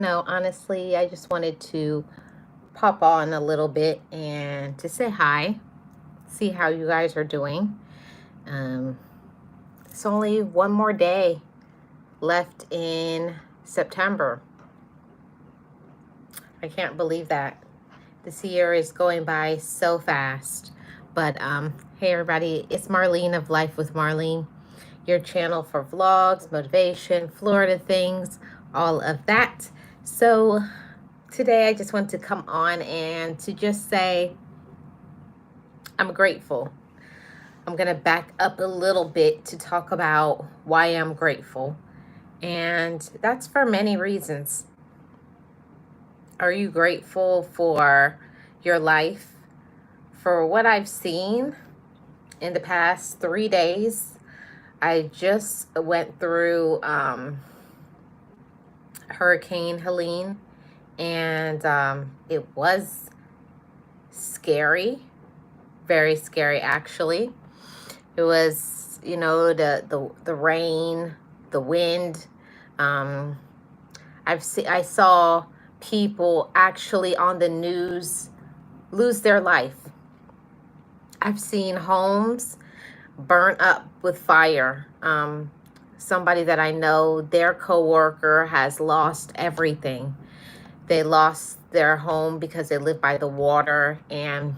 No, honestly, I just wanted to pop on a little bit and to say hi, see how you guys are doing. Um, it's only one more day left in September. I can't believe that. This year is going by so fast. But hey, everybody, it's Marlene of Life with Marlene, your channel for vlogs, motivation, Florida things, all of that. So today I just want to come on and to just say I'm grateful. I'm going to back up a little bit to talk about why I'm grateful. And that's for many reasons. Are you grateful for your life? For what I've seen in the past 3 days, I just went through Hurricane Helene, and it was scary, very scary actually. It was, the rain, the wind. Um, I saw people actually on the news lose their life. I've seen homes burn up with fire. Somebody that I know, their coworker has lost everything. They lost their home because they live by the water, and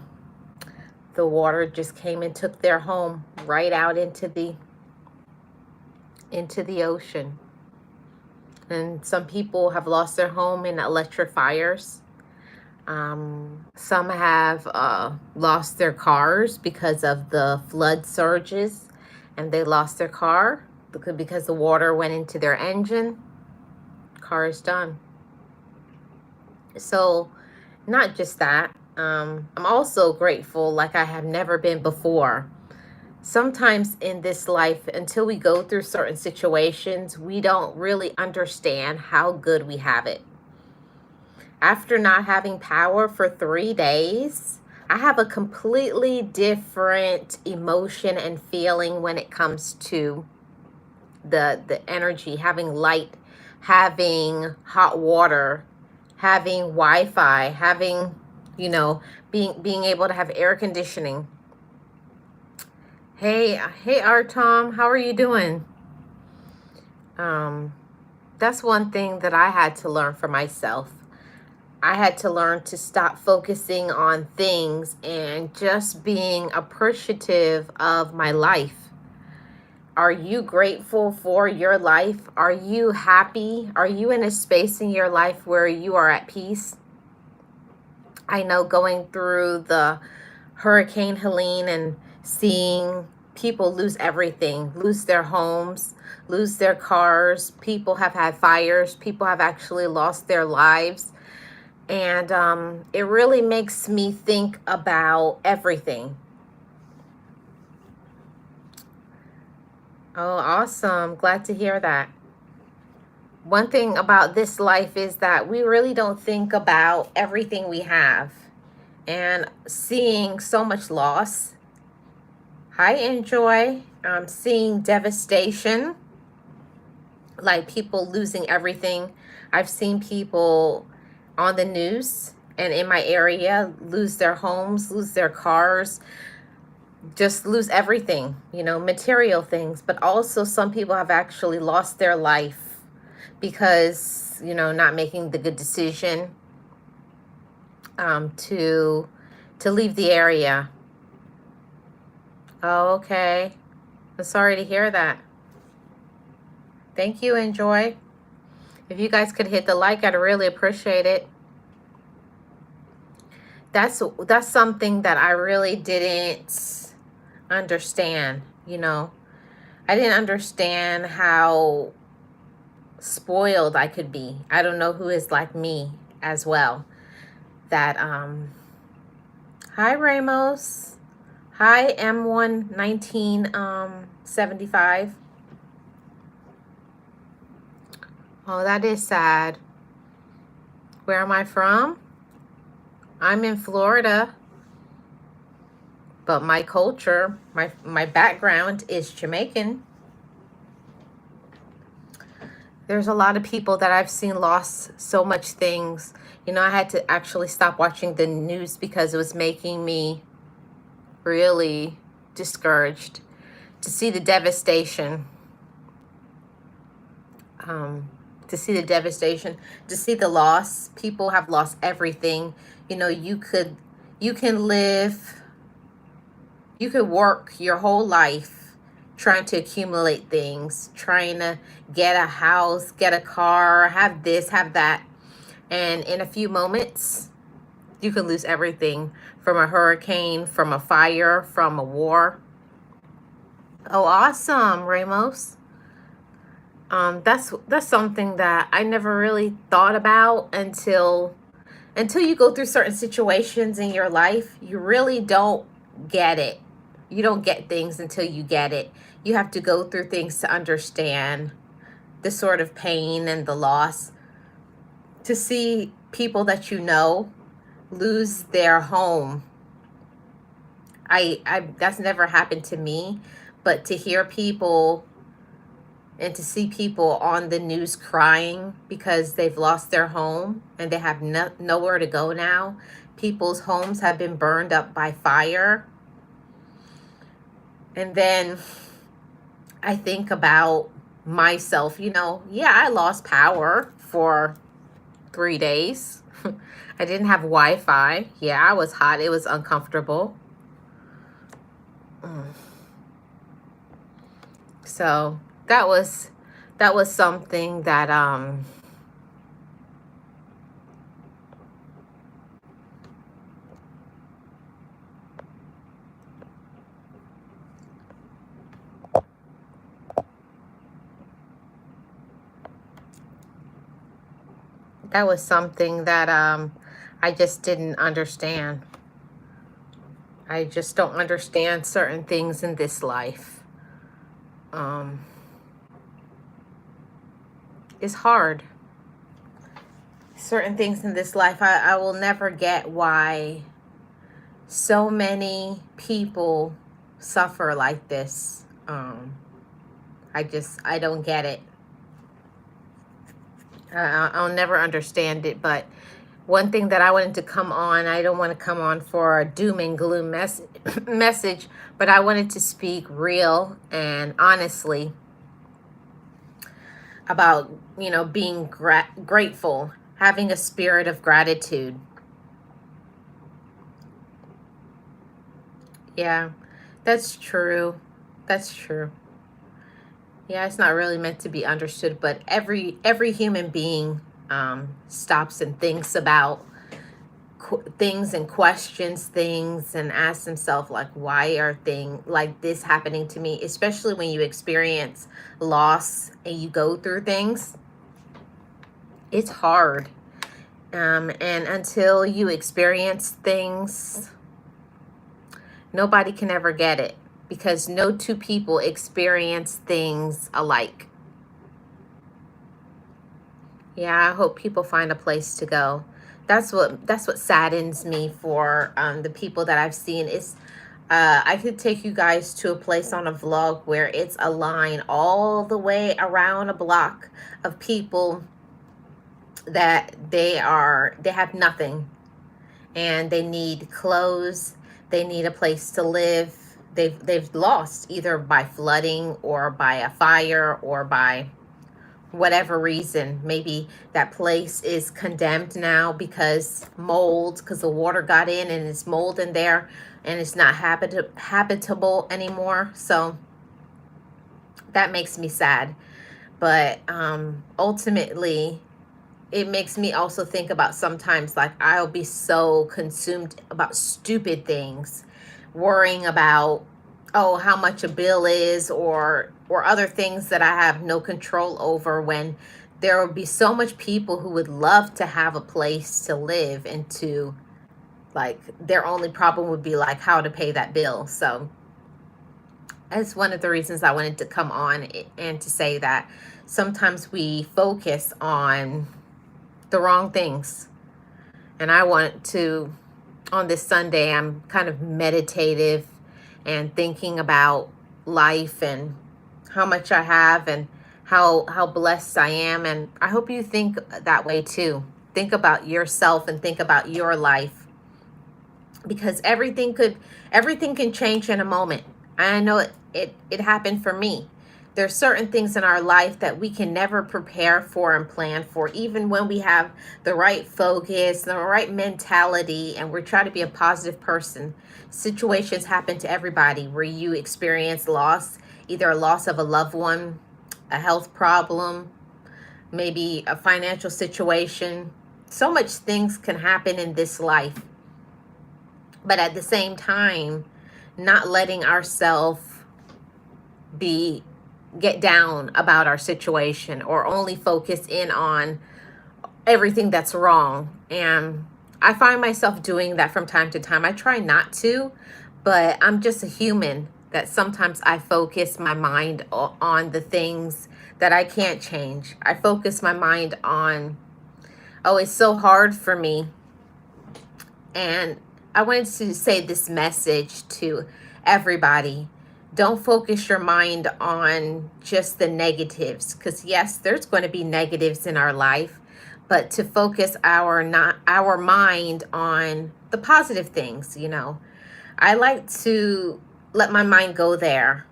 the water just came and took their home right out into the ocean. And some people have lost their home in electric fires. Some have lost their cars because of the flood surges, and they lost their car because the water went into their engine. Car is done. So not just that, I'm also grateful like I have never been before. Sometimes in this life, until we go through certain situations, we don't really understand how good we have it. After not having power for 3 days, I have a completely different emotion and feeling when it comes to the energy, having light, having hot water, having Wi-Fi, having, being able to have air conditioning. Hey, Artom, how are you doing? That's one thing that I had to learn for myself. I had to learn to stop focusing on things and just being appreciative of my life. Are you grateful for your life? Are you happy? Are you in a space in your life where you are at peace? I know going through the Hurricane Helene and seeing people lose everything, lose their homes, lose their cars. People have had fires. People have actually lost their lives. And it really makes me think about everything. Oh, awesome. Glad to hear that. One thing about this life is that we really don't think about everything we have. And seeing so much loss. Hi, Enjoy. Seeing devastation, like people losing everything. I've seen people on the news and in my area lose their homes, lose their cars, just lose everything, material things. But also some people have actually lost their life because, not making the good decision to leave the area. Oh, okay. I'm sorry to hear that. Thank you, Enjoy. If you guys could hit the like, I'd really appreciate it. That's something that I really didn't understand, I didn't understand how spoiled I could be. I don't know who is like me as well. That hi Ramos. Hi M11975. Oh, that is sad. Where am I from? I'm in Florida. But my culture, my background is Jamaican. There's a lot of people that I've seen lost so much things. You know, I had to actually stop watching the news because it was making me really discouraged to see the devastation. Um, to see the devastation, to see the loss. People have lost everything. You know, you can live, you could work your whole life trying to accumulate things, trying to get a house, get a car, have this, have that. And in a few moments, you can lose everything from a hurricane, from a fire, from a war. Oh, awesome, Ramos. That's something that I never really thought about until you go through certain situations in your life. You really don't get it. You don't get things until you get it. You have to go through things to understand the sort of pain and the loss. To see people that you know lose their home. I that's never happened to me, but to hear people and to see people on the news crying because they've lost their home and they have nowhere to go now. People's homes have been burned up by fire. And then I think about myself, you know, yeah, I lost power for 3 days. I didn't have Wi-Fi. Yeah, I was hot. It was uncomfortable. So that was something that I just didn't understand. I just don't understand certain things in this life. Um, it's hard. Certain things in this life, I will never get why so many people suffer like this. I don't get it. I'll never understand it. But one thing that I wanted to come on, I don't want to come on for a doom and gloom message, but I wanted to speak real and honestly about, you know, being grateful, having a spirit of gratitude. Yeah, that's true. That's true. Yeah, it's not really meant to be understood, but every human being stops and thinks about things and questions things and asks himself, like, why are things like this happening to me? Especially when you experience loss and you go through things, it's hard. And until you experience things, nobody can ever get it, because no two people experience things alike. Yeah, I hope people find a place to go. That's what saddens me for the people that I've seen. Is I could take you guys to a place on a vlog where it's a line all the way around a block of people that they have nothing, and they need clothes, they need a place to live. They've lost either by flooding or by a fire or by whatever reason. Maybe that place is condemned now because mold, because the water got in and it's mold in there and it's not habitable anymore. So that makes me sad. But ultimately, it makes me also think about sometimes, like, I'll be so consumed about stupid things, worrying about, oh, how much a bill is, or other things that I have no control over, when there would be so much people who would love to have a place to live, and to, like, their only problem would be like how to pay that bill. So that's one of the reasons I wanted to come on and to say that sometimes we focus on the wrong things. And I want to, on this Sunday, I'm kind of meditative and thinking about life and how much I have and how blessed I am, and I hope you think that way too. Think about yourself and think about your life, because everything can change in a moment. I know it happened for me. There's certain things in our life that we can never prepare for and plan for, even when we have the right focus, the right mentality, and we're trying to be a positive person. Situations happen to everybody where you experience loss, either a loss of a loved one, a health problem, maybe a financial situation. So much things can happen in this life, but at the same time, not letting ourselves be get down about our situation or only focus in on everything that's wrong. And I find myself doing that from time to time. I try not to, but I'm just a human that sometimes I focus my mind on the things that I can't change. I focus my mind on, oh, it's so hard for me. And I wanted to say this message to everybody. Don't focus your mind on just the negatives, because yes, there's going to be negatives in our life, but to focus our mind on the positive things. I like to let my mind go there.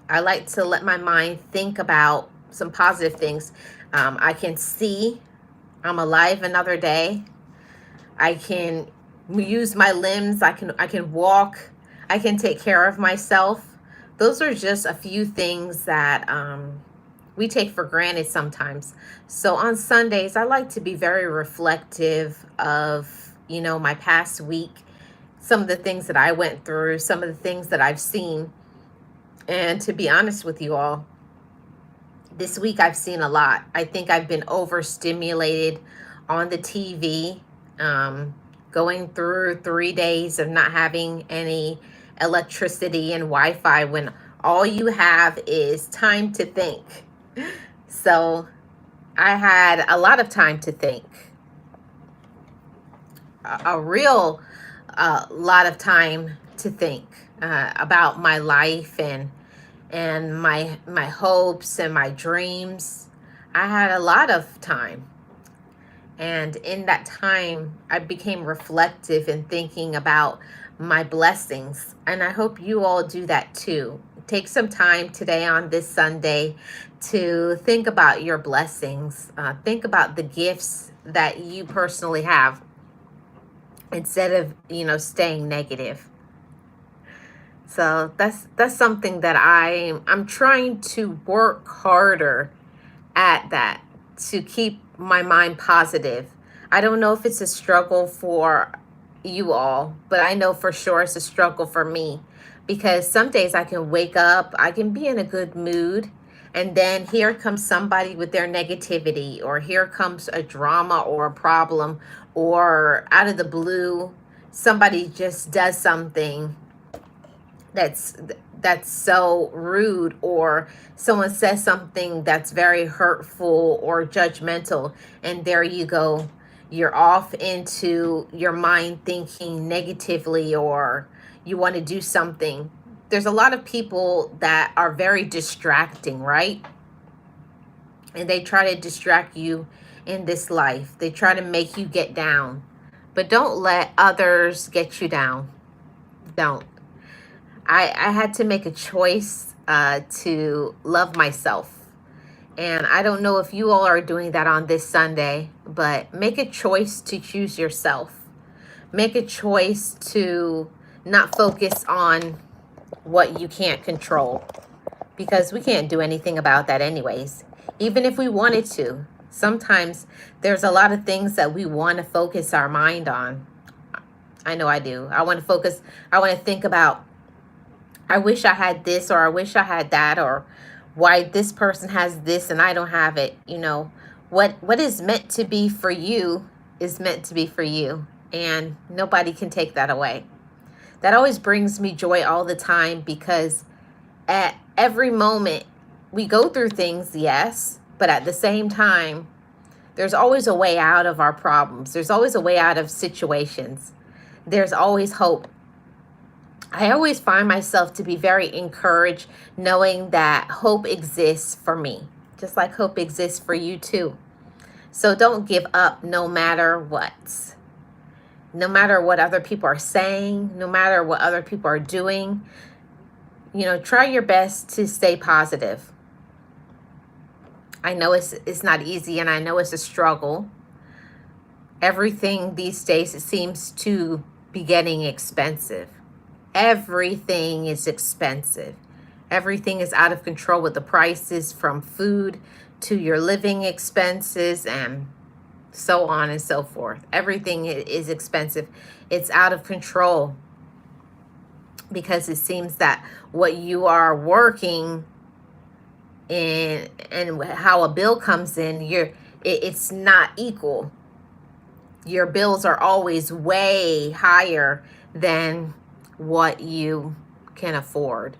I like to let my mind think about some positive things. I can see I'm alive another day. I can use my limbs. I can walk. I can take care of myself. Those are just a few things that we take for granted sometimes. So on Sundays, I like to be very reflective of, my past week, some of the things that I went through, some of the things that I've seen. And to be honest with you all, this week I've seen a lot. I think I've been overstimulated on the TV, going through 3 days of not having any electricity and Wi-Fi when all you have is time to think. So I had a lot of time to think, a real lot of time to think about my life and my hopes and my dreams. I had a lot of time. And in that time, I became reflective in thinking about my blessings. And I hope you all do that too. Take some time today on this Sunday to think about your blessings. Think about the gifts that you personally have, instead of, staying negative. So that's something that I'm trying to work harder at, that to keep my mind positive. I don't know if it's a struggle for you all, but I know for sure it's a struggle for me, because some days I can wake up, I can be in a good mood, and then here comes somebody with their negativity, or here comes a drama or a problem, or out of the blue, somebody just does something that's so rude, or someone says something that's very hurtful or judgmental, and there you go, you're off into your mind thinking negatively, or you want to do something. There's a lot of people that are very distracting, right? And they try to distract you in this life. They try to make you get down, but don't let others get you down. Don't. I had to make a choice to love myself. And I don't know if you all are doing that on this Sunday, but make a choice to choose yourself. Make a choice to not focus on what you can't control, because we can't do anything about that anyways. Even if we wanted to, sometimes there's a lot of things that we want to focus our mind on. I know I do. I want to think about, I wish I had this, or I wish I had that, or why this person has this and I don't have it. What is meant to be for you is meant to be for you, and nobody can take that away. That always brings me joy all the time, because at every moment we go through things, yes, but at the same time, there's always a way out of our problems. There's always a way out of situations. There's always hope. I always find myself to be very encouraged knowing that hope exists for me, just like hope exists for you too. So don't give up no matter what. No matter what other people are saying, no matter what other people are doing, try your best to stay positive. I know it's not easy, and I know it's a struggle. Everything these days, it seems to be getting expensive. Everything is expensive. Everything is out of control with the prices, from food to your living expenses and so on and so forth. Everything is expensive. It's out of control because it seems that what you are working in and how a bill comes in, it's not equal. Your bills are always way higher than what you can afford.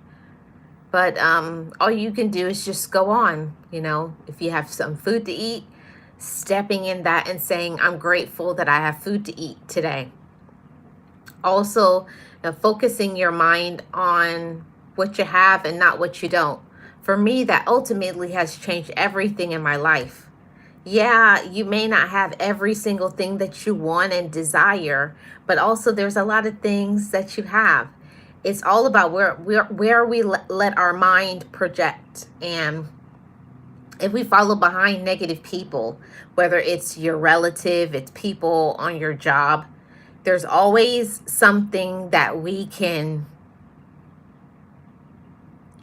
But all you can do is just go on. If you have some food to eat, stepping in that and saying, I'm grateful that I have food to eat today. Also, focusing your mind on what you have and not what you don't. For me, that ultimately has changed everything in my life. Yeah, you may not have every single thing that you want and desire, but also there's a lot of things that you have. It's all about where we let our mind project. And if we follow behind negative people, whether it's your relative, it's people on your job, there's always something that we can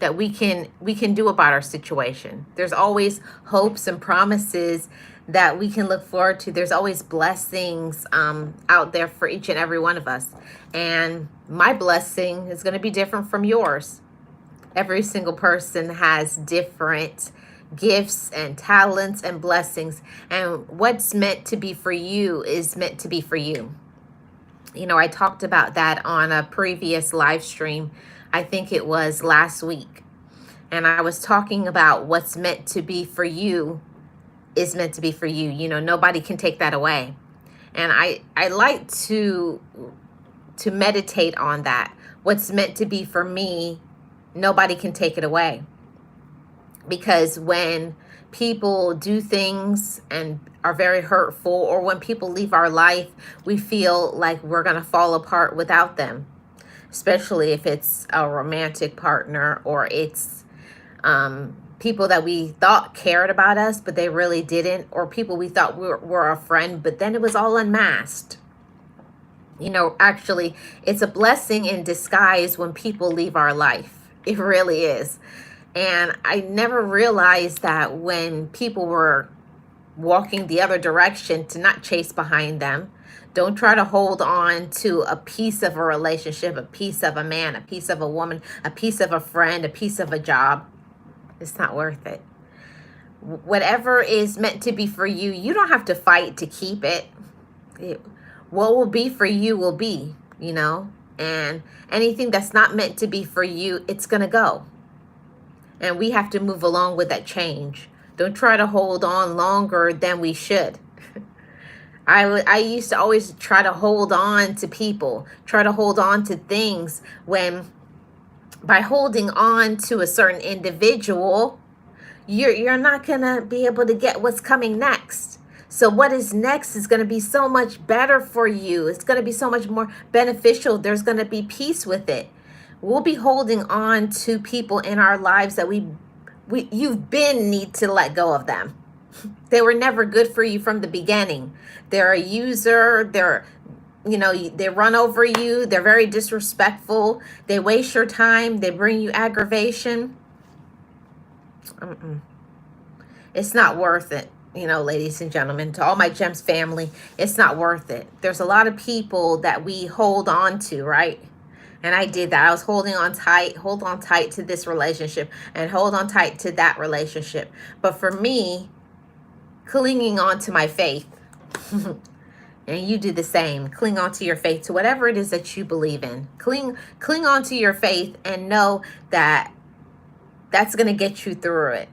do about our situation. There's always hopes and promises that we can look forward to. There's always blessings out there for each and every one of us. And my blessing is going to be different from yours. Every single person has different gifts and talents and blessings. And what's meant to be for you is meant to be for you. I talked about that on a previous live stream. I think it was last week. And I was talking about what's meant to be for you is meant to be for you. Nobody can take that away. And I like to meditate on that. What's meant to be for me, nobody can take it away. Because when people do things and are very hurtful, or when people leave our life, we feel like we're going to fall apart without them. Especially if it's a romantic partner, or it's people that we thought cared about us, but they really didn't, or people we thought were a friend, but then it was all unmasked. Actually, it's a blessing in disguise when people leave our life. It really is. And I never realized that when people were walking the other direction, to not chase behind them. Don't try to hold on to a piece of a relationship, a piece of a man, a piece of a woman, a piece of a friend, a piece of a job. It's not worth it. Whatever is meant to be for you, you don't have to fight to keep it. What will be for you will be, and anything that's not meant to be for you, it's going to go. And we have to move along with that change. Don't try to hold on longer than we should. I used to always try to hold on to people, try to hold on to things, when by holding on to a certain individual, you're not going to be able to get what's coming next. So what is next is going to be so much better for you. It's going to be so much more beneficial. There's going to be peace with it. We'll be holding on to people in our lives that you've been need to let go of them. They were never good for you from the beginning. They're a user. They run over you. They're very disrespectful. They waste your time. They bring you aggravation. It's not worth it. Ladies and gentlemen, to all my Gems family, it's not worth it. There's a lot of people that we hold on to, right? And I did that. I was hold on tight to this relationship and hold on tight to that relationship. But for me, clinging on to my faith, and you do the same. Cling on to your faith, to whatever it is that you believe in. Cling on to your faith and know that that's going to get you through it.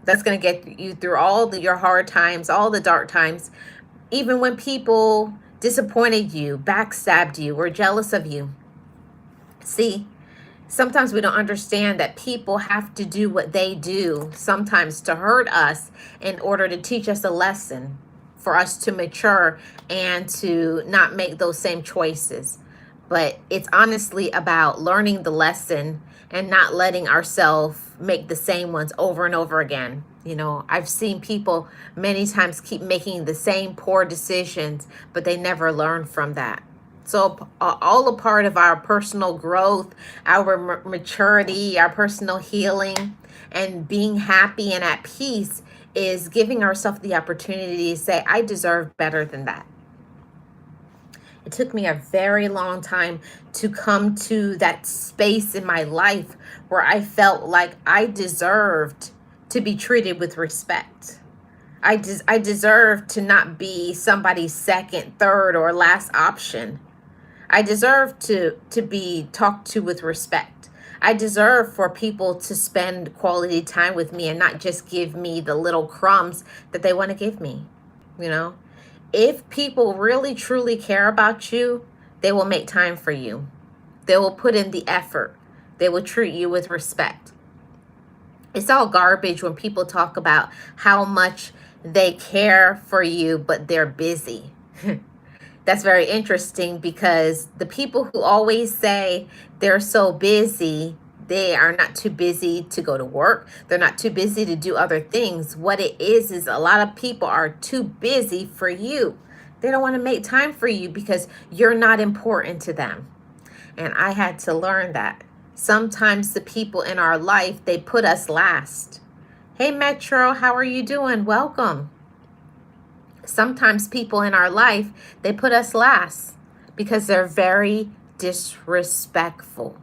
That's going to get you through all your hard times, all the dark times, even when people disappointed you, backstabbed you, were jealous of you. See, sometimes we don't understand that people have to do what they do sometimes to hurt us in order to teach us a lesson, for us to mature and to not make those same choices. But it's honestly about learning the lesson and not letting ourselves make the same ones over and over again. You know, I've seen people many times keep making the same poor decisions, but they never learn from that. So all a part of our personal growth, our maturity, our personal healing, and being happy and at peace is giving ourselves the opportunity to say, I deserve better than that. It took me a very long time to come to that space in my life where I felt like I deserved to be treated with respect. I deserve to not be somebody's second, third, or last option. I deserve to be talked to with respect. I deserve for people to spend quality time with me and not just give me the little crumbs that they want to give me. You know, if people really truly care about you, they will make time for you. They will put in the effort. They will treat you with respect. It's all garbage when people talk about how much they care for you, but they're busy. That's very interesting, because the people who always say they're so busy, they are not too busy to go to work. They're not too busy to do other things. What it is a lot of people are too busy for you. They don't want to make time for you because you're not important to them. And I had to learn that. Sometimes the people in our life, they put us last. Hey, Metro, how are you doing? Welcome. Sometimes people in our life, they put us last because they're very disrespectful.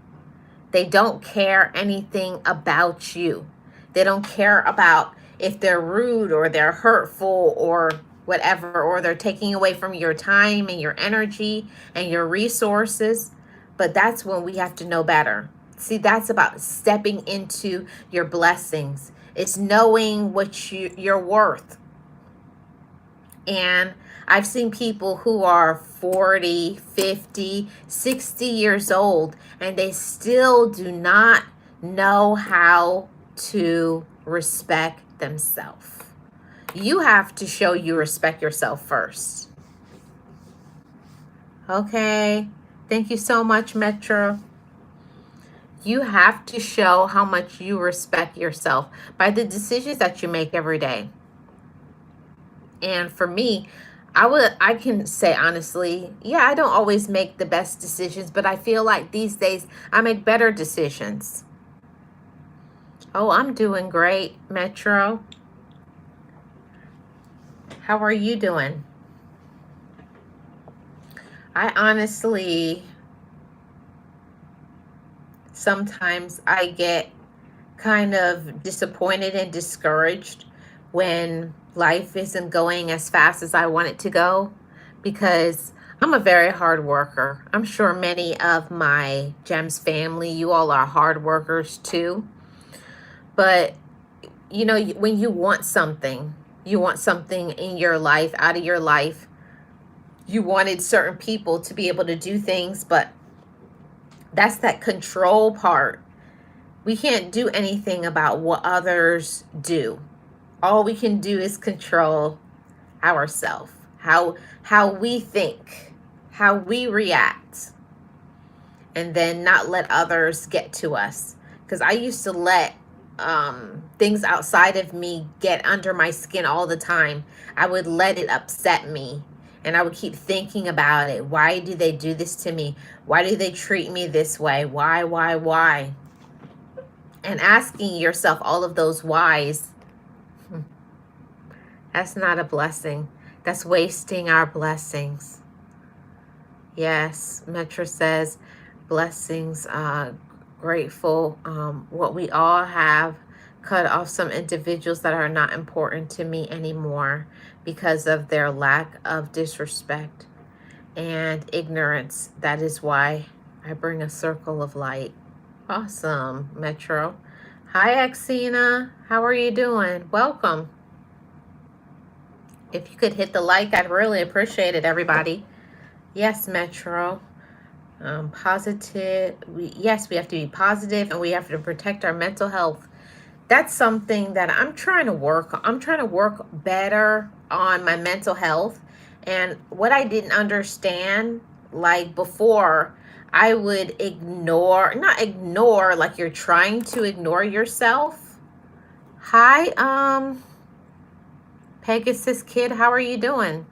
They don't care anything about you. They don't care about if they're rude or they're hurtful or whatever, or they're taking away from your time and your energy and your resources. But that's when we have to know better. See, that's about stepping into your blessings. It's knowing what you're worth. And I've seen people who are 40, 50, 60 years old, and they still do not know how to respect themselves. You have to show you respect yourself first. Okay. Thank you so much, Metro. You have to show how much you respect yourself by the decisions that you make every day. And for me, I can say honestly, yeah, I don't always make the best decisions, but I feel like these days I make better decisions. Oh, I'm doing great, Metro. How are you doing? I honestly, sometimes I get kind of disappointed and discouraged when life isn't going as fast as I want it to go, because I'm a very hard worker. I'm sure many of my GEMS family, you all are hard workers too. But you know, when you want something in your life, out of your life, you wanted certain people to be able to do things, but that's that control part. We can't do anything about what others do. All we can do is control ourselves, how we think, how we react, and then not let others get to us. Because I used to let things outside of me get under my skin all the time. I would let it upset me, and I would keep thinking about it. Why do they do this to me? Why do they treat me this way? Why? And asking yourself all of those whys, that's not a blessing. That's wasting our blessings. Yes, Metra says, blessings, grateful. What we all have, cut off some individuals that are not important to me anymore because of their lack of disrespect and ignorance. That is why I bring a circle of light. Awesome, Metro. Hi, Axina. How are you doing? Welcome. If you could hit the like, I'd really appreciate it, everybody. Yes, Metro. Positive. Yes, we have to be positive and we have to protect our mental health. That's something that I'm trying to work on. I'm trying to work better on my mental health. And what I didn't understand, like before, I would ignore, not ignore, like you're trying to ignore yourself. Hi, Pegasus Kid, how are you doing?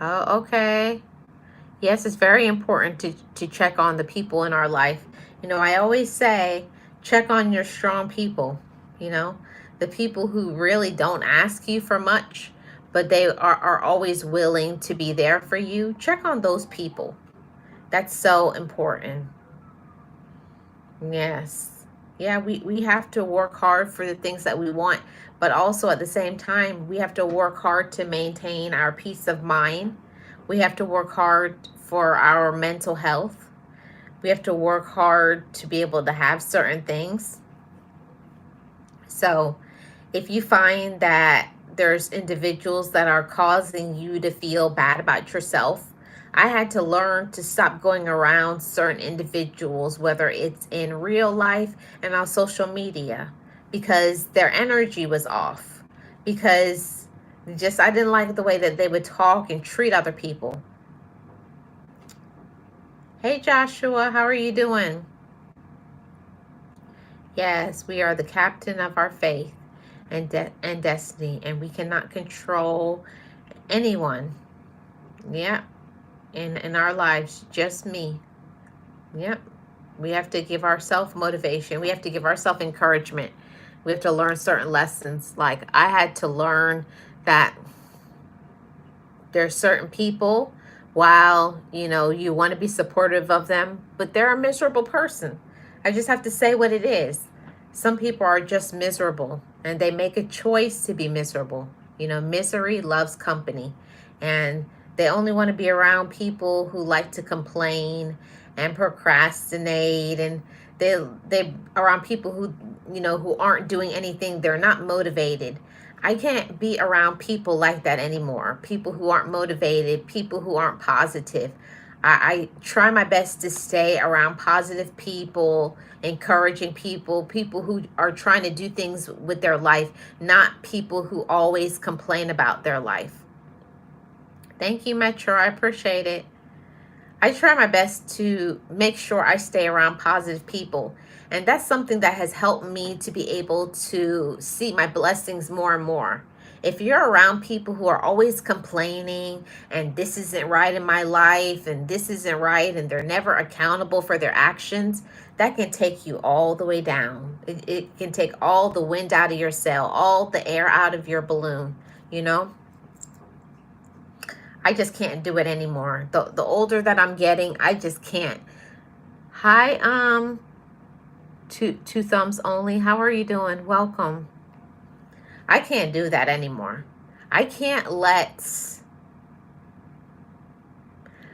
Oh, okay. Yes, it's very important to check on the people in our life. I always say, check on your strong people, you know, the people who really don't ask you for much, but they are always willing to be there for you. Check on those people. That's so important. Yes. Yeah, we have to work hard for the things that we want, but also at the same time, we have to work hard to maintain our peace of mind. We have to work hard for our mental health. We have to work hard to be able to have certain things. So, if you find that there's individuals that are causing you to feel bad about yourself, I had to learn to stop going around certain individuals, whether it's in real life and on social media, because their energy was off. Because just I didn't like the way that they would talk and treat other people. Hey Joshua, how are you doing? Yes, we are the captain of our faith and destiny, and we cannot control anyone. Yeah, in our lives, just me. Yep. We have to give ourselves motivation. We have to give ourselves encouragement. We have to learn certain lessons. Like I had to learn that there's certain people, while you want to be supportive of them, but they're a miserable person. I just have to say what it is. Some people are just miserable and they make a choice to be miserable. Misery loves company, and they only want to be around people who like to complain and procrastinate, and they around people who aren't doing anything. They're not motivated. I can't be around people like that anymore. People who aren't motivated, people who aren't positive. I try my best to stay around positive people, encouraging people, people who are trying to do things with their life, not people who always complain about their life. Thank you, Metro. I appreciate it. I try my best to make sure I stay around positive people. And that's something that has helped me to be able to see my blessings more and more. If you're around people who are always complaining and this isn't right in my life and this isn't right, and they're never accountable for their actions, that can take you all the way down. It can take all the wind out of your sail, all the air out of your balloon, you know? I just can't do it anymore. The older that I'm getting, I just can't. Hi, two thumbs only. How are you doing? Welcome. I can't do that anymore. I can't let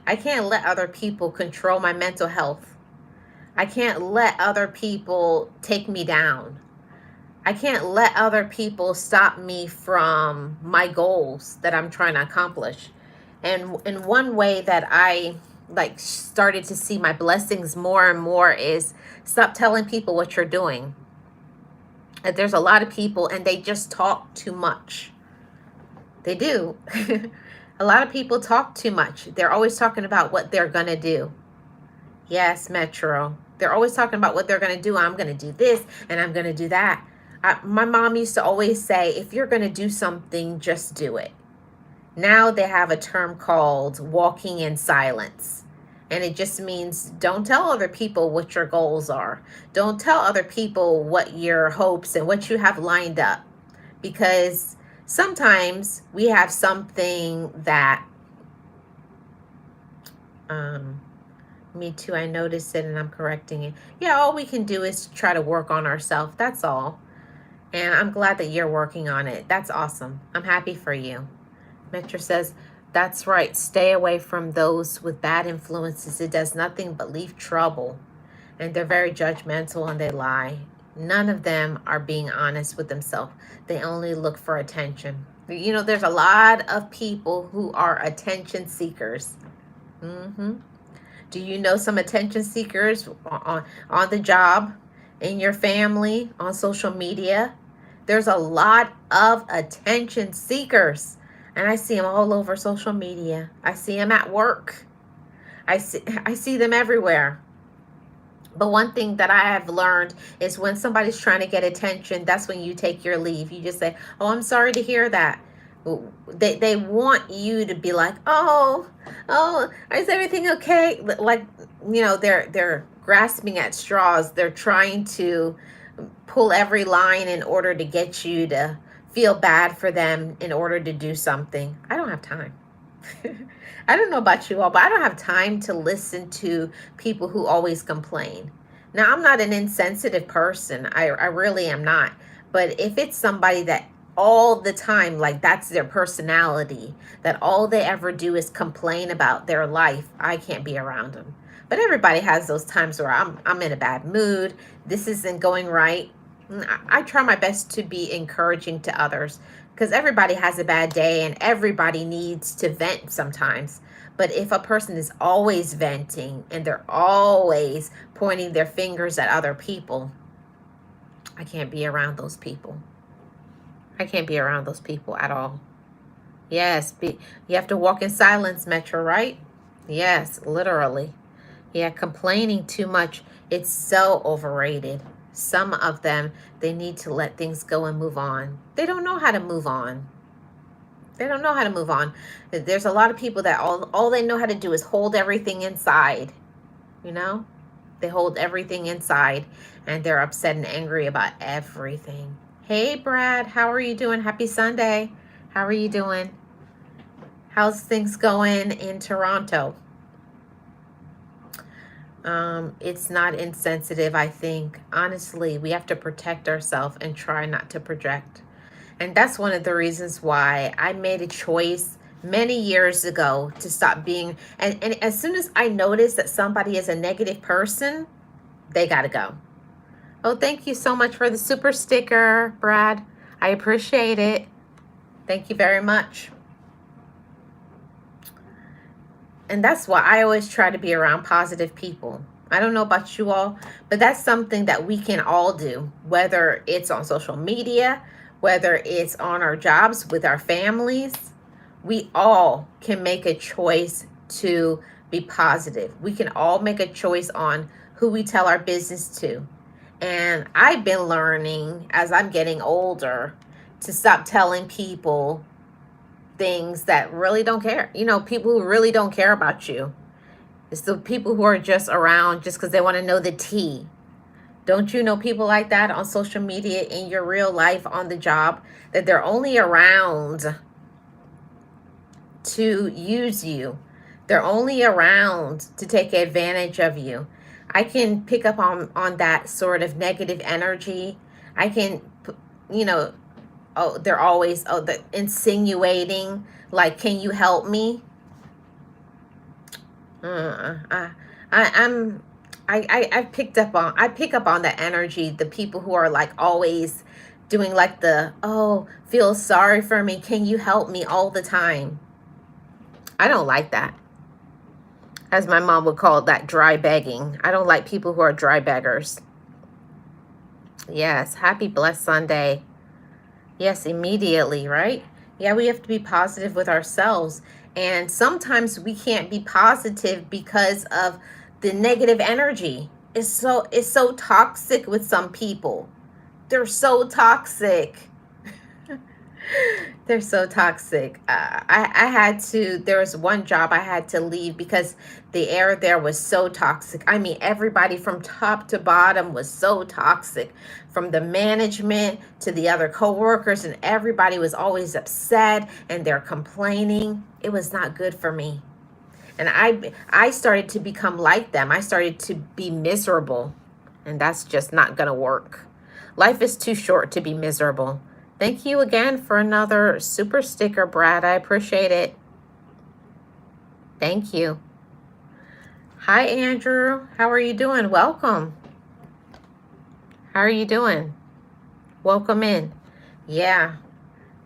other people control my mental health. I can't let other people take me down. I can't let other people stop me from my goals that I'm trying to accomplish. And in one way that I started to see my blessings more and more is stop telling people what you're doing. There's a lot of people and they just talk too much. They do. A lot of people talk too much. They're always talking about what they're going to do. Yes, Metro. They're always talking about what they're going to do. I'm going to do this and I'm going to do that. My mom used to always say, if you're going to do something, just do it. Now they have a term called walking in silence. And it just means don't tell other people what your goals are. Don't tell other people what your hopes and what you have lined up. Because sometimes we have something that, me too, I noticed it and I'm correcting it. Yeah, all we can do is try to work on ourselves. That's all. And I'm glad that you're working on it. That's awesome. I'm happy for you. Metro says, that's right. Stay away from those with bad influences. It does nothing but leave trouble. And they're very judgmental and they lie. None of them are being honest with themselves. They only look for attention. There's a lot of people who are attention seekers. Mm-hmm. Do you know some attention seekers on the job, in your family, on social media? There's a lot of attention seekers, and I see them all over social media. I see them at work. I see them everywhere. But one thing that I have learned is when somebody's trying to get attention, that's when you take your leave. You just say, "Oh, I'm sorry to hear that." They want you to be like, "Oh, is everything okay?" Like, they're grasping at straws. They're trying to pull every line in order to get you to feel bad for them in order to do something. I don't have time. I don't know about you all, but I don't have time to listen to people who always complain. Now, I'm not an insensitive person. I really am not. But if it's somebody that all the time, like that's their personality, that all they ever do is complain about their life, I can't be around them. But everybody has those times where I'm in a bad mood. This isn't going right. I try my best to be encouraging to others because everybody has a bad day and everybody needs to vent sometimes. But if a person is always venting and they're always pointing their fingers at other people, I can't be around those people. I can't be around those people at all. Yes, you have to walk in silence, Metro, right? Yes, literally. Yeah, complaining too much, it's so overrated. Some of them, they need to let things go and move on. They don't know how to move on. They don't know how to move on. There's a lot of people that all they know how to do is hold everything inside, you know? They hold everything inside and they're upset and angry about everything. Hey, Brad, how are you doing? Happy Sunday. How are you doing? How's things going in Toronto? It's not insensitive, I think. Honestly, we have to protect ourselves and try not to project. And that's one of the reasons why I made a choice many years ago to stop being. And as soon as I notice that somebody is a negative person, they got to go. Oh, thank you so much for the super sticker, Brad. I appreciate it. Thank you very much. And that's why I always try to be around positive people. I don't know about you all, but that's something that we can all do, whether it's on social media, whether it's on our jobs with our families. We all can make a choice to be positive. We can all make a choice on who we tell our business to. And I've been learning as I'm getting older to stop telling people things that really don't care. People who really don't care about you. It's the people who are just around just because they want to know the tea. Don't you know people like that on social media, in your real life, on the job, that they're only around to use you? They're only around to take advantage of you. I can pick up on that sort of negative energy. I can, they're always insinuating, like, can you help me? I'm I pick up on the energy, the people who are like always doing like feel sorry for me, can you help me, all the time. I don't like that. As my mom would call that, dry begging. I don't like people who are dry beggars. Yes, happy blessed Sunday. Yes, immediately, right? Yeah, we have to be positive with ourselves. And sometimes we can't be positive because of the negative energy. It's so toxic with some people. They're so toxic. They're so toxic. I had to, there was one job I had to leave because the air there was so toxic. I mean, everybody from top to bottom was so toxic, from the management to the other coworkers, and everybody was always upset and they're complaining. It was not good for me. And I started to become like them. I started to be miserable, and that's just not going to work. Life is too short to be miserable. Thank you again for another super sticker, Brad. I appreciate it. Thank you. Hi, Andrew. How are you doing? Welcome. How are you doing? Welcome in. Yeah.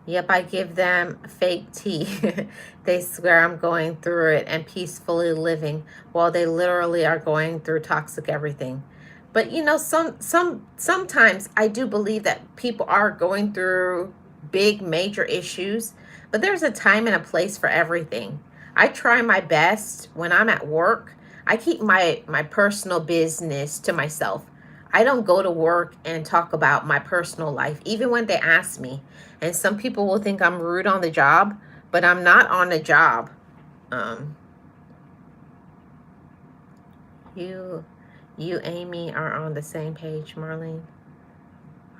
Yep, I give them fake tea. They swear I'm going through it and peacefully living while they literally are going through toxic everything. But you know, sometimes I do believe that people are going through big major issues, but there's a time and a place for everything. I try my best when I'm at work. I keep my personal business to myself. I don't go to work and talk about my personal life, even when they ask me. And some people will think I'm rude on the job, but I'm not on the job. Um, you, you, Amy, are on the same page, Marlene.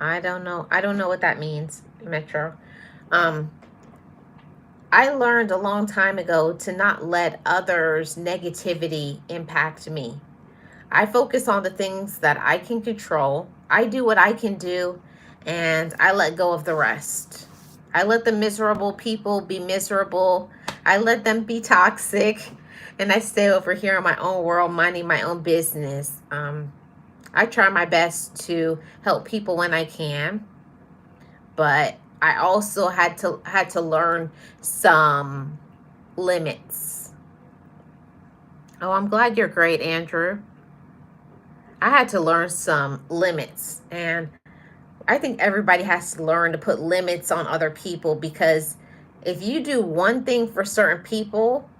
I don't know. I don't know what that means, Metro. Um, I learned a long time ago to not let others' negativity impact me. I focus on the things that I can control. I do what I can do, and I let go of the rest. I let the miserable people be miserable. I let them be toxic, and I stay over here in my own world, minding my own business. I try my best to help people when I can, but I also had to learn some limits. Oh, I'm glad you're great, Andrew. I had to learn some limits. And I think everybody has to learn to put limits on other people, because if you do one thing for certain people,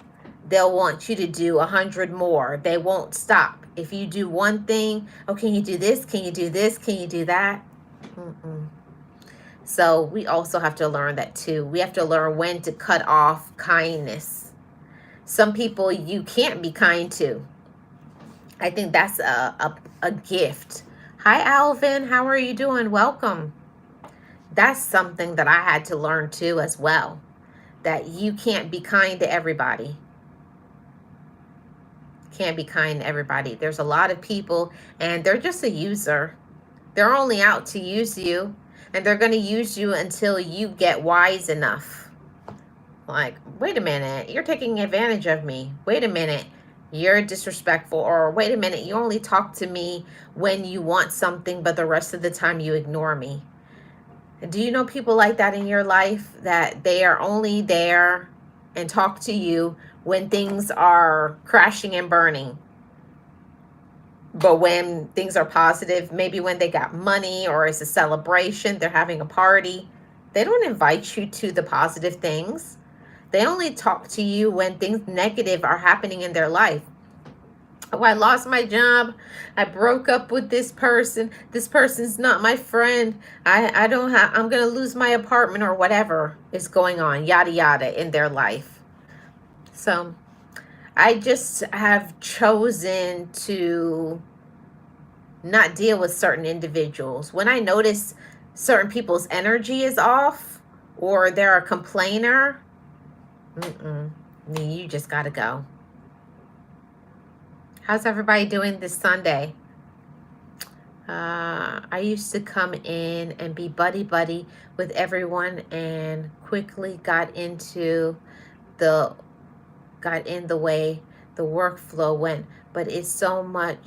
they'll want you to do 100 more. They won't stop. If you do one thing, oh, can you do this? Can you do this? Can you do that? Mm-mm. So we also have to learn that too. We have to learn when to cut off kindness. Some people you can't be kind to. I think that's a gift. Hi, Alvin. How are you doing? Welcome. That's something that I had to learn too, as well. That you can't be kind to everybody. Can't be kind to everybody. There's a lot of people, and they're just a user. They're only out to use you, and they're going to use you until you get wise enough. Like, wait a minute, you're taking advantage of me. Wait a minute, you're disrespectful. Or wait a minute, you only talk to me when you want something, but the rest of the time you ignore me. Do you know people like that in your life, that they are only there and talk to you when things are crashing and burning? But when things are positive, maybe when they got money or it's a celebration, they're having a party, they don't invite you to the positive things. They only talk to you when things negative are happening in their life. Oh, I lost my job. I broke up with this person. This person's not my friend. I don't have, I'm going to lose my apartment, or whatever is going on, yada, yada, in their life. So I just have chosen to not deal with certain individuals. When I notice certain people's energy is off, or they're a complainer, you just got to go. How's everybody doing this Sunday? I used to come in and be buddy with everyone, and quickly got in the way the workflow went. But it's so much,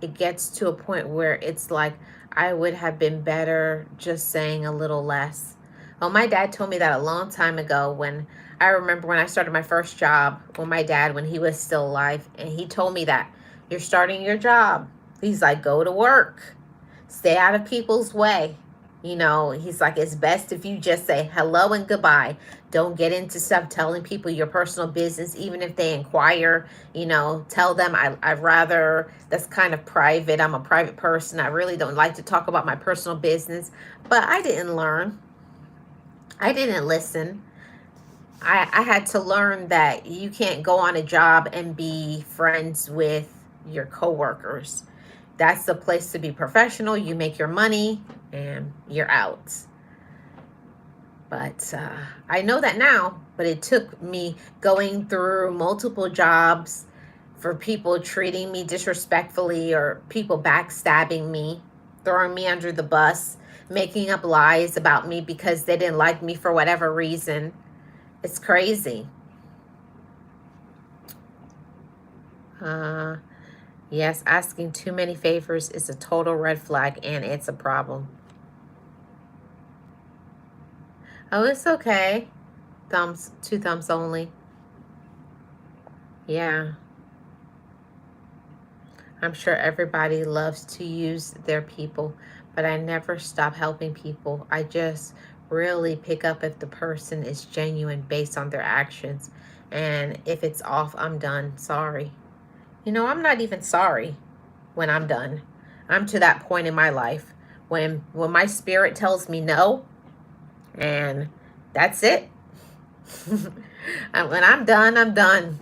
it gets to a point where it's like I would have been better just saying a little less. Oh, my dad told me that a long time ago. When I remember when I started my first job, with my dad, when he was still alive, and he told me that you're starting your job. He's like, go to work. Stay out of people's way. You know, he's like, it's best if you just say hello and goodbye. Don't get into stuff telling people your personal business, even if they inquire. You know, tell them I'd rather, that's kind of private. I'm a private person. I really don't like to talk about my personal business. But I didn't learn. I didn't listen. I had to learn that you can't go on a job and be friends with your coworkers. That's the place to be professional. You make your money and you're out. But I know that now, but it took me going through multiple jobs for people treating me disrespectfully, or people backstabbing me, throwing me under the bus, making up lies about me because they didn't like me for whatever reason. It's crazy. Yes, asking too many favors is a total red flag, and it's a problem. Oh, it's okay. Thumbs, two thumbs only. Yeah. I'm sure everybody loves to use their people, but I never stop helping people. I just really pick up if the person is genuine based on their actions. And if it's off, I'm done. Sorry. I'm not even sorry when I'm done. I'm to that point in my life when my spirit tells me no, and that's it. And when I'm done, I'm done.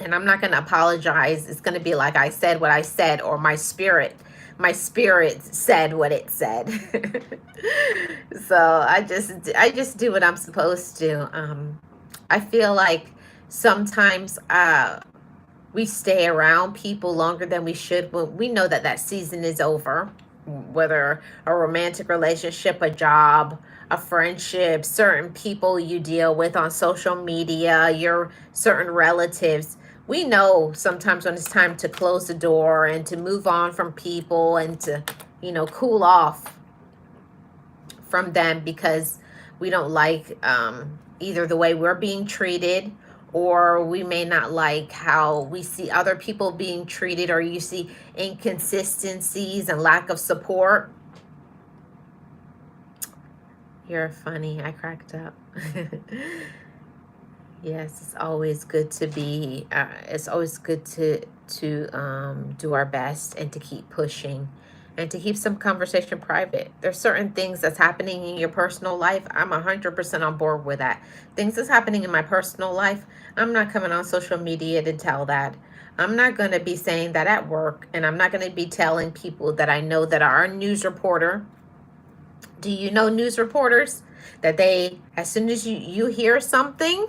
And I'm not going to apologize. It's going to be like I said what I said, or my spirit said what it said. So I just do what I'm supposed to. I feel like sometimes we stay around people longer than we should when we know that that season is over, whether a romantic relationship, a job, a friendship, certain people you deal with on social media, your certain relatives. We know sometimes when it's time to close the door and to move on from people and to, cool off from them because we don't like either the way we're being treated, or we may not like how we see other people being treated, or you see inconsistencies and lack of support. You're funny. I cracked up. Yes, it's always good to be. It's always good to do our best and to keep pushing, and to keep some conversation private. There's certain things that's happening in your personal life. I'm 100% on board with that. Things that's happening in my personal life, I'm not coming on social media to tell that. I'm not going to be saying that at work, and I'm not going to be telling people that I know that are a news reporter. Do you know news reporters that they, as soon as you hear something,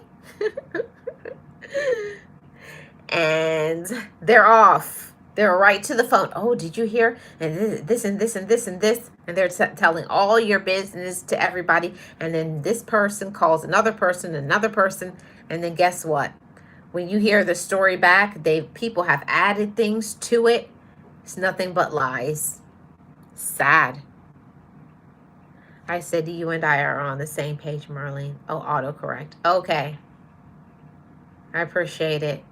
and they're off. They're right to the phone. Oh, did you hear? And this and this and this and this. And they're telling all your business to everybody. And then this person calls another person, another person. And then guess what? When you hear the story back, people have added things to it. It's nothing but lies. Sad. I said you and I are on the same page, Marlene. Oh, autocorrect. Okay. I appreciate it.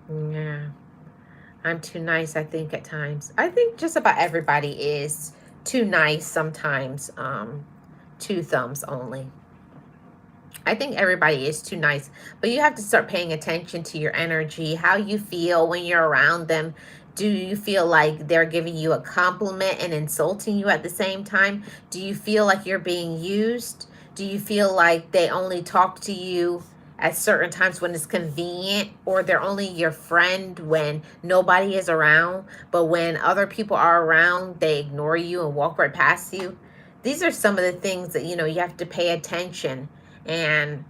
Yeah. I'm too nice, I think, at times. I think just about everybody is too nice sometimes. Two thumbs only. I think everybody is too nice, but you have to start paying attention to your energy, how you feel when you're around them. Do you feel like they're giving you a compliment and insulting you at the same time? Do you feel like you're being used? Do you feel like they only talk to you at certain times when it's convenient, or they're only your friend when nobody is around, but when other people are around, they ignore you and walk right past you? These are some of the things that, you have to pay attention. And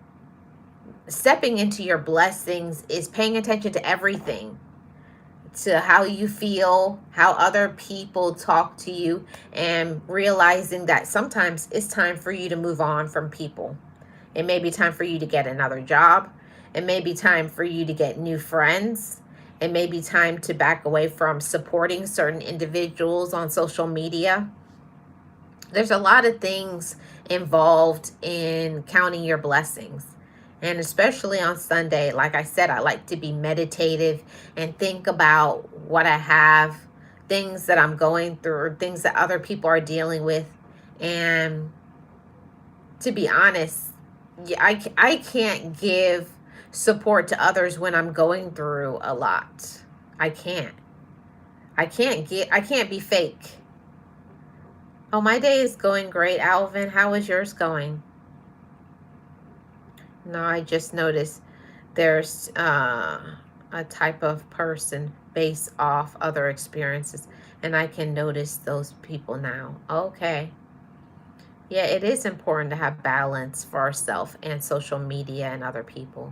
stepping into your blessings is paying attention to everything, to how you feel, how other people talk to you, and realizing that sometimes it's time for you to move on from people. It may be time for you to get another job. It may be time for you to get new friends. It may be time to back away from supporting certain individuals on social media. There's a lot of things involved in counting your blessings. And especially on Sunday, like I said, I like to be meditative and think about what I have, things that I'm going through, things that other people are dealing with. And to be honest, I can't give support to others when I'm going through a lot. I can't. I can't be fake. Oh, my day is going great, Alvin. How is yours going? No, I just noticed there's a type of person based off other experiences, and I can notice those people now. Okay. Yeah, it is important to have balance for ourselves and social media and other people.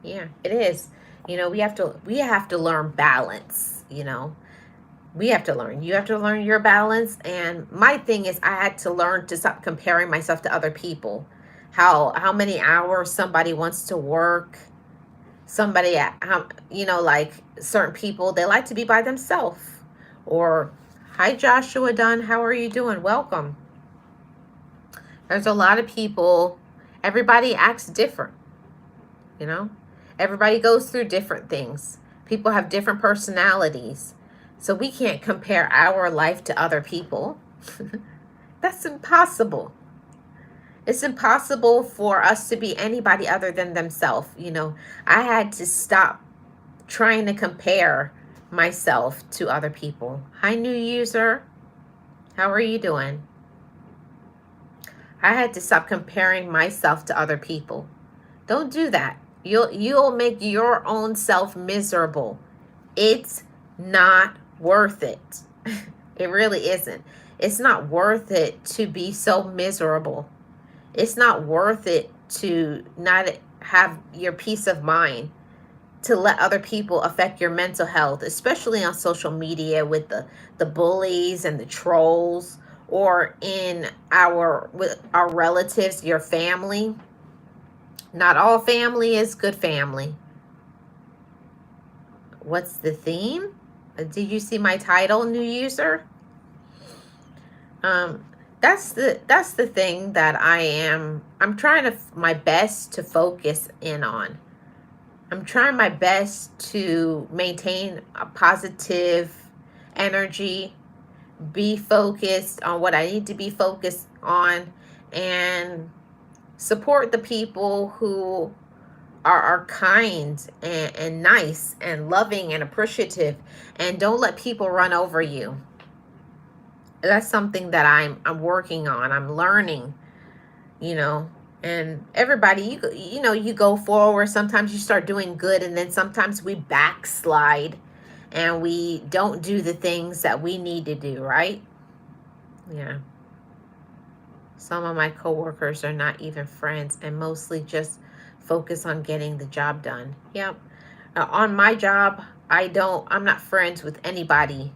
Yeah, it is. We have to learn balance. We have to learn. You have to learn your balance. And my thing is, I had to learn to stop comparing myself to other people. How many hours somebody wants to work. Somebody, like certain people, they like to be by themselves. Or, hi, Joshua Dunn. How are you doing? Welcome. There's a lot of people, everybody acts different, you know? Everybody goes through different things. People have different personalities. So we can't compare our life to other people. That's impossible. It's impossible for us to be anybody other than themselves. I had to stop trying to compare myself to other people. Hi, new user. How are you doing? I had to stop comparing myself to other people. Don't do that. You'll make your own self miserable. It's not worth it. It really isn't. It's not worth it to be so miserable. It's not worth it to not have your peace of mind, to let other people affect your mental health, especially on social media with the bullies and the trolls, or with our relatives, your family. Not all family is good family. What's the theme? Did you see my title, new user? That's the thing that I'm trying my best to focus in on. I'm trying my best to maintain a positive energy, be focused on what I need to be focused on, and support the people who are kind and nice and loving and appreciative, and don't let people run over you. That's something that I'm working on. I'm learning, and everybody, you go forward. Sometimes you start doing good, and then sometimes we backslide and we don't do the things that we need to do, right? Yeah. Some of my coworkers are not even friends and mostly just focus on getting the job done. Yep. On my job, I'm not friends with anybody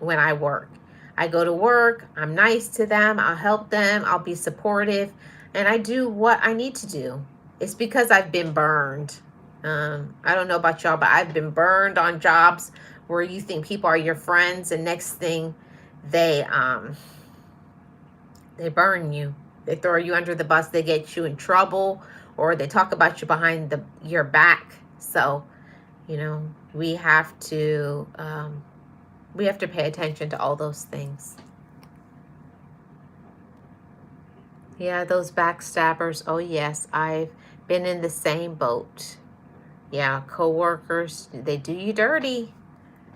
when I work. I go to work, I'm nice to them, I'll help them, I'll be supportive, and I do what I need to do. It's because I've been burned. I don't know about y'all, but I've been burned on jobs where you think people are your friends, and next thing they burn you. They throw you under the bus, they get you in trouble, or they talk about you behind your back. So, we have to pay attention to all those things. Yeah, those backstabbers. Oh yes, I've been in the same boat. Yeah, coworkers, they do you dirty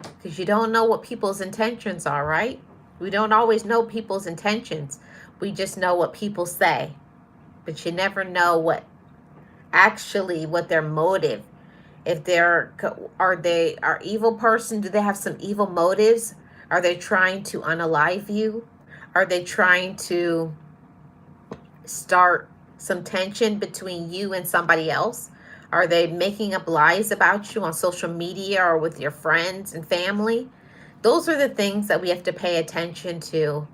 because you don't know what people's intentions are, right? We don't always know people's intentions. We just know what people say, but you never know what their motive. If are evil person, do they have some evil motives? Are they trying to unalive you? Are they trying to start some tension between you and somebody else? Are they making up lies about you on social media or with your friends and family? Those are the things that we have to pay attention to.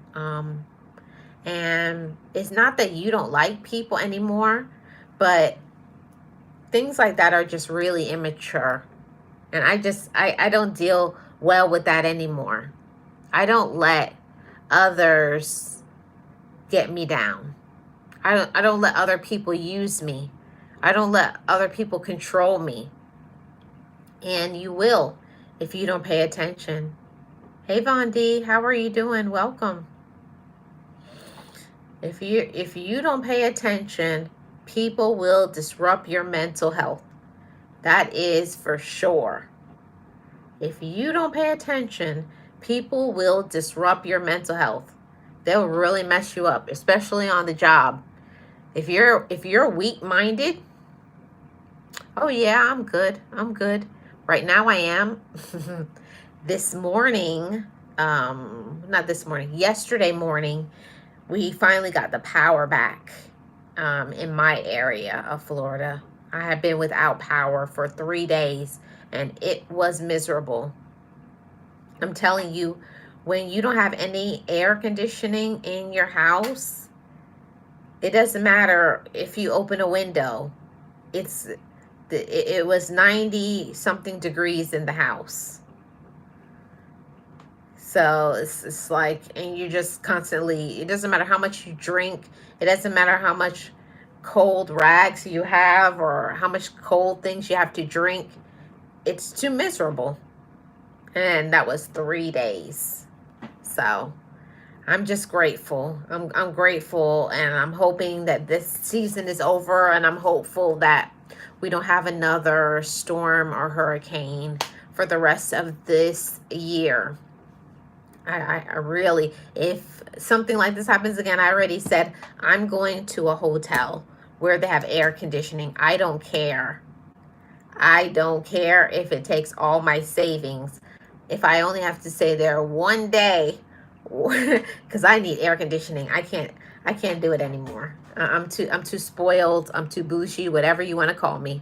And it's not that you don't like people anymore, but things like that are just really immature. And I don't deal well with that anymore. I don't let others get me down. I don't let other people use me. I don't let other people control me. And you will if you don't pay attention. Hey Vondi, how are you doing? Welcome. If you don't pay attention, people will disrupt your mental health. That is for sure. If you don't pay attention, people will disrupt your mental health. They'll really mess you up, especially on the job. If you're weak-minded, oh yeah, I'm good. I'm good. Right now I am. This morning, not this morning, yesterday morning, we finally got the power back in my area of Florida. I had been without power for 3 days and it was miserable. I'm telling you, when you don't have any air conditioning in your house, it doesn't matter if you open a window. It was 90 something degrees in the house. So it's like, and you just constantly, it doesn't matter how much you drink, it doesn't matter how much cold rags you have or how much cold things you have to drink, it's too miserable. And that was 3 days. So I'm just grateful. I'm grateful, and I'm hoping that this season is over, and I'm hopeful that we don't have another storm or hurricane for the rest of this year. I really, if something like this happens again, I already said I'm going to a hotel where they have air conditioning. I don't care. I don't care if it takes all my savings. If I only have to stay there one day, because I need air conditioning. I can't do it anymore. I'm too spoiled. I'm too bougie, whatever you want to call me.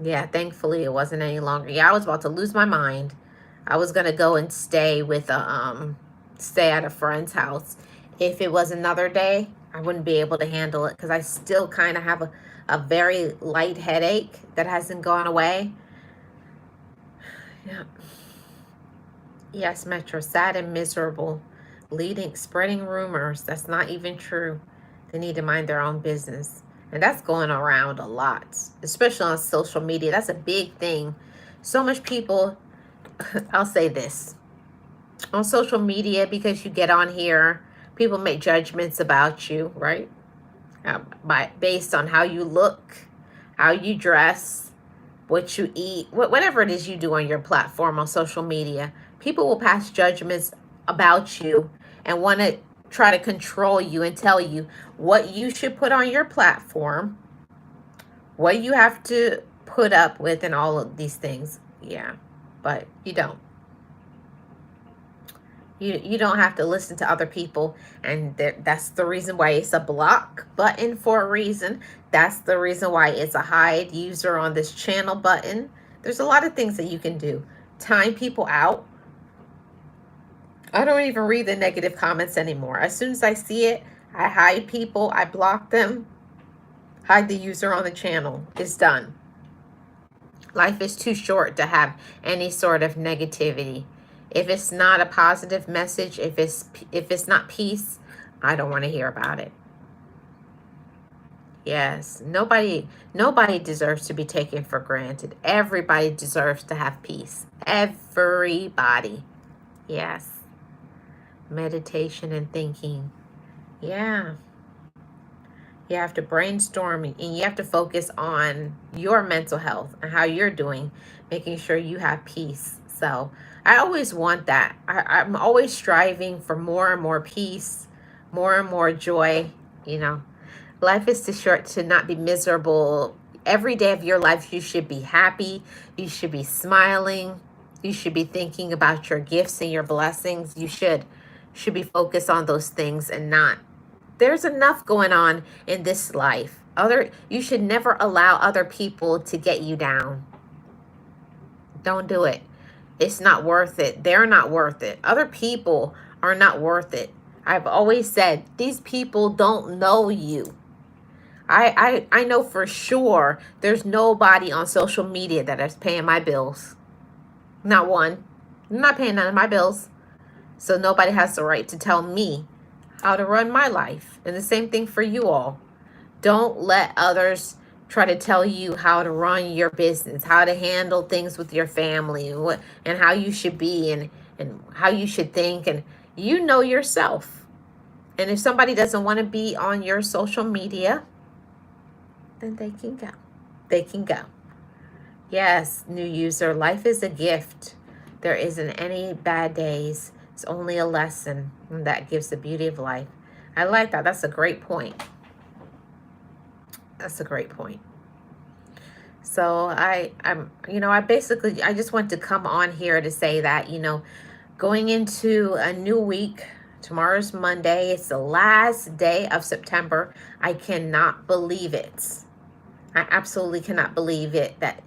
Yeah, thankfully it wasn't any longer. Yeah, I was about to lose my mind. I was gonna go and stay at a friend's house. If it was another day, I wouldn't be able to handle it because I still kind of have a very light headache that hasn't gone away. Yeah. Yes, Metro, sad and miserable, spreading rumors. That's not even true. They need to mind their own business. And that's going around a lot, especially on social media. That's a big thing. So much people, I'll say this, on social media, because you get on here, people make judgments about you, right? Based on how you look, how you dress, what you eat, whatever it is you do on your platform on social media. People will pass judgments about you and want to try to control you and tell you what you should put on your platform, what you have to put up with, and all of these things. Yeah, but you don't. You don't have to listen to other people, and that's the reason why it's a block button for a reason. That's the reason why it's a hide user on this channel button. There's a lot of things that you can do. Time people out. I don't even read the negative comments anymore. As soon as I see it, I hide people, I block them, hide the user on the channel. It's done. Life is too short to have any sort of negativity. If it's not a positive message, if it's not peace, I don't want to hear about it. Yes, nobody deserves to be taken for granted. Everybody deserves to have peace. Everybody. Yes. Meditation and thinking. Yeah. You have to brainstorm, and you have to focus on your mental health and how you're doing, making sure you have peace. So I always want that. I'm always striving for more and more peace, more and more joy. You know, life is too short to not be miserable. Every day of your life, you should be happy. You should be smiling. You should be thinking about your gifts and your blessings. You should be focused on those things and not. There's enough going on in this life. You should never allow other people to get you down. Don't do it. It's not worth it. They're not worth it. Other people are not worth it. I've always said, these people don't know you. I know for sure there's nobody on social media that is paying my bills. Not one. I'm not paying none of my bills. So nobody has the right to tell me how to run my life. And the same thing for you all. Don't let others try to tell you how to run your business, how to handle things with your family, and how you should be, and how you should think. And you know yourself. And if somebody doesn't want to be on your social media, then they can go. They can go. Yes, new user, life is a gift. There isn't any bad days. It's only a lesson, and that gives the beauty of life. I like that. That's a great point. That's a great point. So I just want to come on here to say that, going into a new week, tomorrow's Monday. It's the last day of September. I cannot believe it. I absolutely cannot believe it that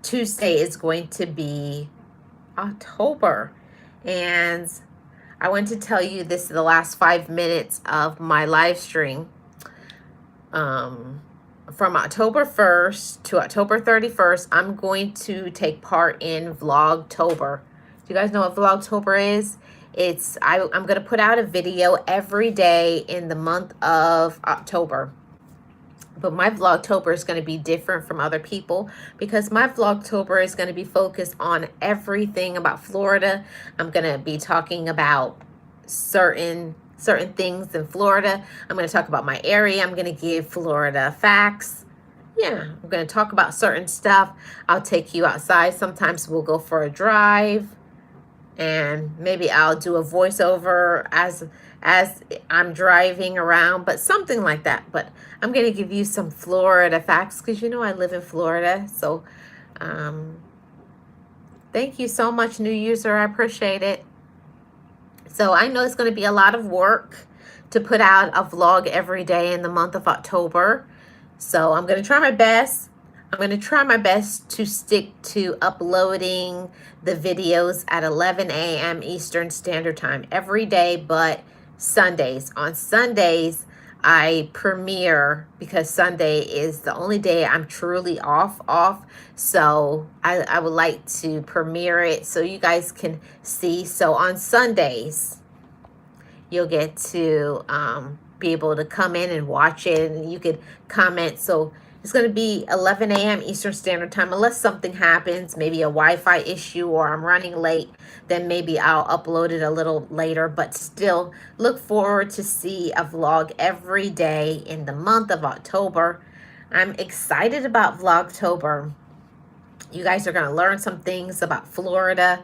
Tuesday is going to be October. And I want to tell you, this is the last 5 minutes of my live stream. From October 1st to October 31st, I'm going to take part in Vlogtober. Do you guys know what Vlogtober is? I'm going to put out a video every day in the month of October. But my Vlogtober is going to be different from other people because my Vlogtober is going to be focused on everything about Florida. I'm going to be talking about certain things in Florida. I'm going to talk about my area. I'm going to give Florida facts. Yeah, I'm going to talk about certain stuff. I'll take you outside. Sometimes we'll go for a drive, and maybe I'll do a voiceover as I'm driving around, but something like that. But I'm going to give you some Florida facts because you know I live in Florida. So thank you so much, new user. I appreciate it. So I know it's going to be a lot of work to put out a vlog every day in the month of October. So I'm going to try my best. I'm going to try my best to stick to uploading the videos at 11 a.m. Eastern Standard Time every day, but Sundays. On Sundays, I premiere because Sunday is the only day I'm truly off. So I would like to premiere it so you guys can see. So on Sundays, you'll get to be able to come in and watch it, and you could comment. So it's going to be 11 a.m. Eastern Standard Time, unless something happens, maybe a Wi-Fi issue or I'm running late, then maybe I'll upload it a little later. But still, look forward to see a vlog every day in the month of October. I'm excited about Vlogtober. You guys are going to learn some things about Florida.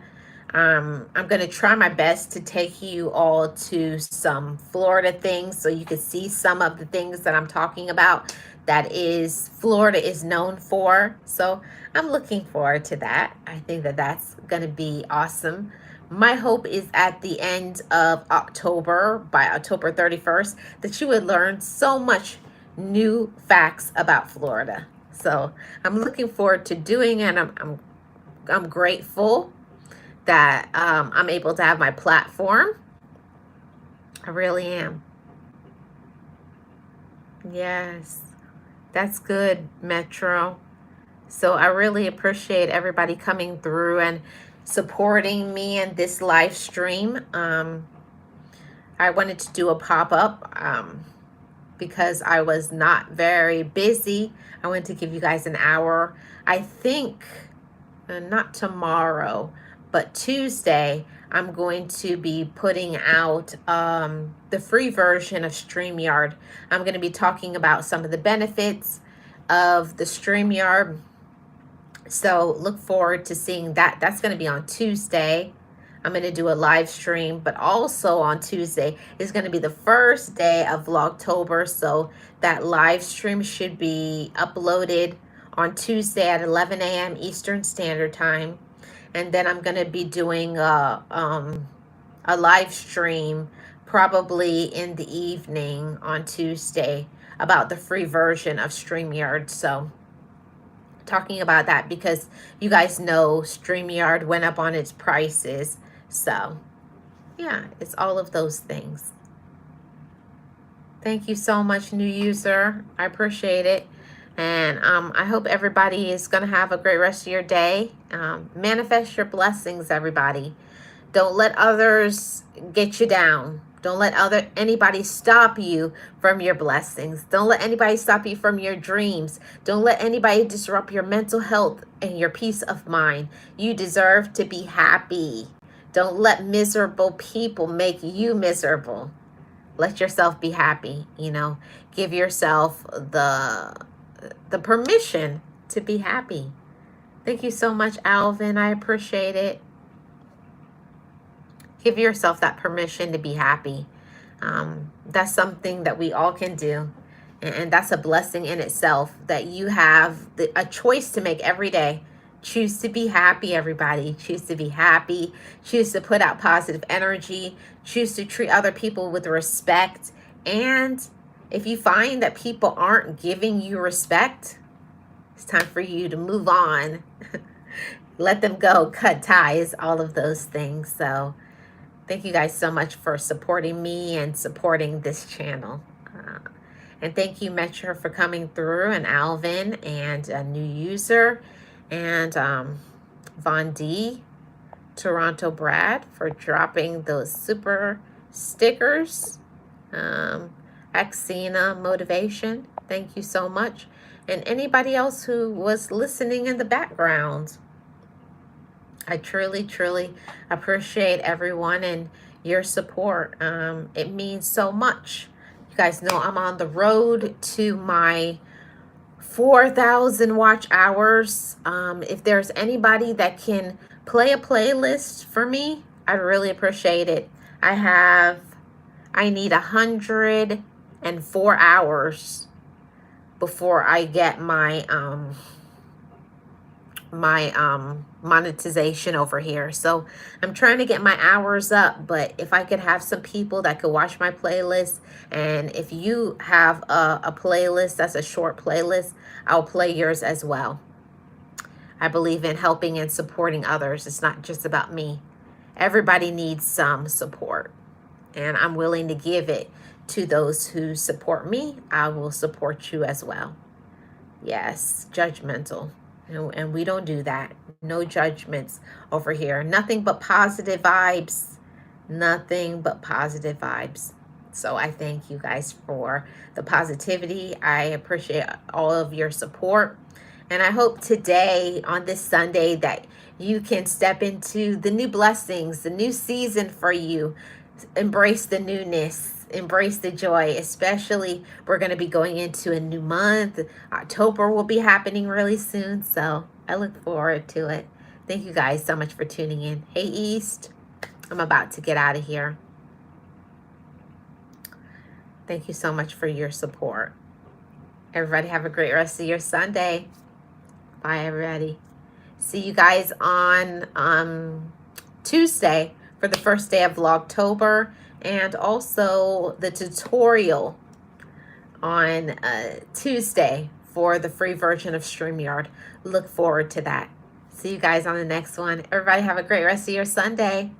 I'm going to try my best to take you all to some Florida things so you can see some of the things that I'm talking about that is Florida is known for. So I'm looking forward to that. I think that that's going to be awesome. My hope is at the end of October, by October 31st, that you would learn so much new facts about Florida. So I'm looking forward to doing it. I'm grateful that I'm able to have my platform. I really am. Yes, that's good, Metro. So I really appreciate everybody coming through and supporting me in this live stream. I wanted to do a pop-up because I was not very busy. I wanted to give you guys an hour. I think not tomorrow, but Tuesday, I'm going to be putting out the free version of StreamYard. I'm going to be talking about some of the benefits of the StreamYard. So look forward to seeing that. That's going to be on Tuesday. I'm going to do a live stream, but also on Tuesday is going to be the first day of Vlogtober. So that live stream should be uploaded on Tuesday at 11 a.m. Eastern Standard Time. And then I'm going to be doing a live stream probably in the evening on Tuesday about the free version of StreamYard. So talking about that because you guys know StreamYard went up on its prices. So yeah, it's all of those things. Thank you so much, new user. I appreciate it. And I hope everybody is going to have a great rest of your day. Manifest your blessings, everybody. Don't let others get you down. Don't let anybody stop you from your blessings. Don't let anybody stop you from your dreams. Don't let anybody disrupt your mental health and your peace of mind. You deserve to be happy. Don't let miserable people make you miserable. Let yourself be happy, you know. Give yourself the permission to be happy. Thank you so much, Alvin. I appreciate it. Give yourself that permission to be happy. That's something that we all can do. And that's a blessing in itself that you have a choice to make every day. Choose to be happy, everybody. Choose to be happy. Choose to put out positive energy. Choose to treat other people with respect. And if you find that people aren't giving you respect, it's time for you to move on. Let them go, cut ties, all of those things. So thank you guys so much for supporting me and supporting this channel. And thank you, Metro, for coming through, and Alvin, and a new user, and Von D. Toronto Brad for dropping those super stickers. Axina Motivation, thank you so much. And anybody else who was listening in the background. I truly, truly appreciate everyone and your support. It means so much. You guys know I'm on the road to my 4,000 watch hours. If there's anybody that can play a playlist for me, I'd really appreciate it. I need 104 hours before I get my monetization over here. So I'm trying to get my hours up, but if I could have some people that could watch my playlist, and if you have a playlist that's a short playlist, I'll play yours as well. I believe in helping and supporting others. It's not just about me. Everybody needs some support, and I'm willing to give it to those who support me. I will support you as well. Yes, judgmental. And we don't do that. No judgments over here. Nothing but positive vibes. Nothing but positive vibes. So I thank you guys for the positivity. I appreciate all of your support. And I hope today, on this Sunday, that you can step into the new blessings, the new season for you. Embrace the newness. Embrace the joy. Especially, we're going to be going into a new month. October will be happening really soon, so I look forward to it. Thank you guys so much for tuning in. Hey East, I'm about to get out of here. Thank you so much for your support. Everybody have a great rest of your Sunday. Bye everybody. See you guys on Tuesday for the first day of Vlogtober, and also the tutorial on Tuesday for the free version of StreamYard. Look forward to that. See you guys on the next one. Everybody have a great rest of your Sunday.